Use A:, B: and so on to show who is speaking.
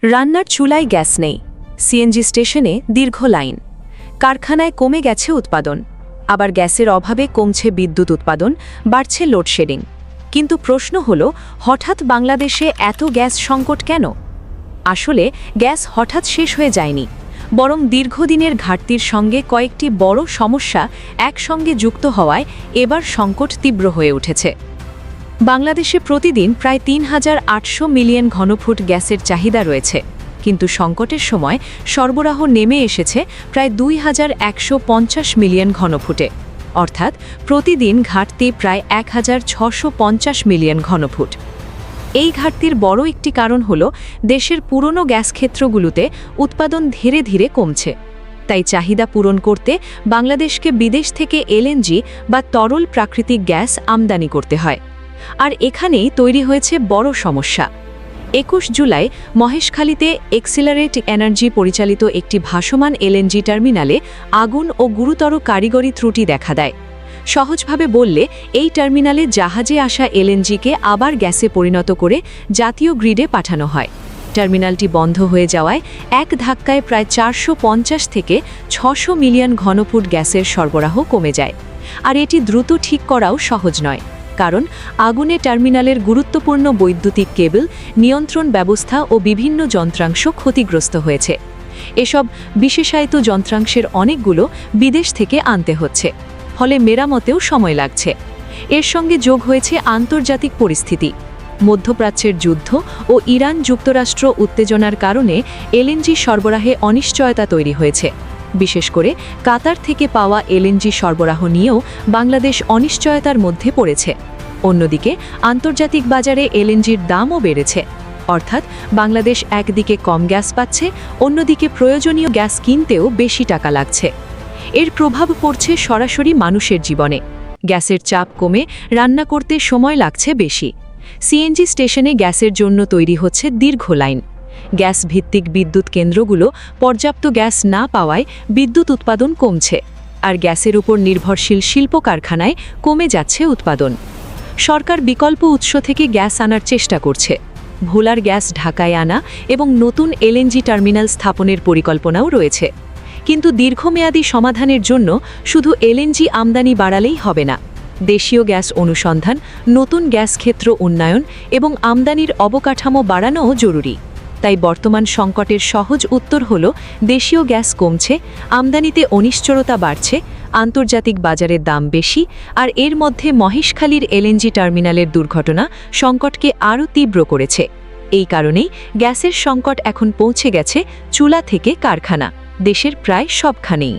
A: রান্নার চুলায় গ্যাস নেই, সিএনজি স্টেশনে দীর্ঘ লাইন, কারখানায় কমে গেছে উৎপাদন, আবার গ্যাসের অভাবে কমছে বিদ্যুৎ উৎপাদন, বাড়ছে লোডশেডিং। কিন্তু প্রশ্ন হল, হঠাৎ বাংলাদেশে এত গ্যাস সংকট কেন? আসলে গ্যাস হঠাৎ শেষ হয়ে যায়নি, বরং দীর্ঘদিনের ঘাটতির সঙ্গে কয়েকটি বড় সমস্যা একসঙ্গে যুক্ত হওয়ায় এবার সংকট তীব্র হয়ে উঠেছে। বাংলাদেশে প্রতিদিন প্রায় ৩,৮০০ মিলিয়ন ঘনফুট গ্যাসের চাহিদা রয়েছে, কিন্তু সংকটের সময় সরবরাহ নেমে এসেছে প্রায় ২,১৫০ মিলিয়ন ঘনফুটে, অর্থাৎ প্রতিদিন ঘাটতি প্রায় ১,৬৫০ মিলিয়ন ঘনফুট। এই ঘাটতির বড় একটি কারণ হল দেশের পুরনো গ্যাস ক্ষেত্রগুলোতে উৎপাদন ধীরে ধীরে কমছে। তাই চাহিদা পূরণ করতে বাংলাদেশকে বিদেশ থেকে এলএনজি বা তরল প্রাকৃতিক গ্যাস আমদানি করতে হয়। আর এখানেই তৈরি হয়েছে বড় সমস্যা। ২১ জুলাই মহেশখালীতে এক্সিলারেট এনার্জি পরিচালিত একটি ভাসমান এলএনজি টার্মিনালে আগুন ও গুরুতর কারিগরি ত্রুটি দেখা দেয়। সহজভাবে বললে, এই টার্মিনালে জাহাজে আসা এলএনজিকে আবার গ্যাসে পরিণত করে জাতীয় গ্রিডে পাঠানো হয়। টার্মিনালটি বন্ধ হয়ে যাওয়ায় এক ধাক্কায় প্রায় ৪৫০ থেকে ৬০০ মিলিয়ন ঘনফুট গ্যাসের সরবরাহ কমে যায়। আর এটি দ্রুত ঠিক করাও সহজ নয়, কারণ আগুনে টার্মিনালের গুরুত্বপূর্ণ বৈদ্যুতিক কেবল, নিয়ন্ত্রণ ব্যবস্থা ও বিভিন্ন যন্ত্রাংশ ক্ষতিগ্রস্ত হয়েছে। এসব বিশেষায়িত যন্ত্রাংশের অনেকগুলো বিদেশ থেকে আনতে হচ্ছে, ফলে মেরামতেও সময় লাগছে। এর সঙ্গে যোগ হয়েছে আন্তর্জাতিক পরিস্থিতি। মধ্যপ্রাচ্যের যুদ্ধ ও ইরান যুক্তরাষ্ট্র উত্তেজনার কারণে এলএনজি সরবরাহে অনিশ্চয়তা তৈরি হয়েছে। বিশেষ করে কাতার থেকে পাওয়া এলএনজি সরবরাহ নিয়েও বাংলাদেশ অনিশ্চয়তার মধ্যে পড়েছে। অন্যদিকে আন্তর্জাতিক বাজারে এলএনজির দামও বেড়েছে, অর্থাৎ বাংলাদেশ একদিকে কম গ্যাস পাচ্ছে, অন্যদিকে প্রয়োজনীয় গ্যাস কিনতেও বেশি টাকা লাগছে। এর প্রভাব পড়ছে সরাসরি মানুষের জীবনে। গ্যাসের চাপ কমে রান্না করতে সময় লাগছে বেশি। সিএনজি স্টেশনে গ্যাসের জন্য তৈরি হচ্ছে দীর্ঘ লাইন। গ্যাস ভিত্তিক বিদ্যুৎ কেন্দ্রগুলো পর্যাপ্ত গ্যাস না পাওয়ায় বিদ্যুৎ উৎপাদন কমছে, আর গ্যাসের উপর নির্ভরশীল শিল্প কারখানায় কমে যাচ্ছে উৎপাদন। সরকার বিকল্প উৎস থেকে গ্যাস আনার চেষ্টা করছে। ভোলার গ্যাস ঢাকায় আনা এবং নতুন এলএনজি টার্মিনাল স্থাপনের পরিকল্পনাও রয়েছে। কিন্তু দীর্ঘমেয়াদী সমাধানের জন্য শুধু এলএনজি আমদানি বাড়ালেই হবে না। দেশীয় গ্যাস অনুসন্ধান, নতুন গ্যাস ক্ষেত্র উন্নয়ন এবং আমদানির অবকাঠামো বাড়ানোও জরুরি। তাই বর্তমান সংকটের সহজ উত্তর হল, দেশীয় গ্যাস কমছে, আমদানিতে অনিশ্চয়তা বাড়ছে, আন্তর্জাতিক বাজারের দাম বেশি, আর এর মধ্যে মহেশখালীর এলএনজি টার্মিনালের দুর্ঘটনা সংকটকে আরও তীব্র করেছে। এই কারণেই গ্যাসের সংকট এখন পৌঁছে গেছে চুলা থেকে কারখানা, দেশের প্রায় সবখানেই।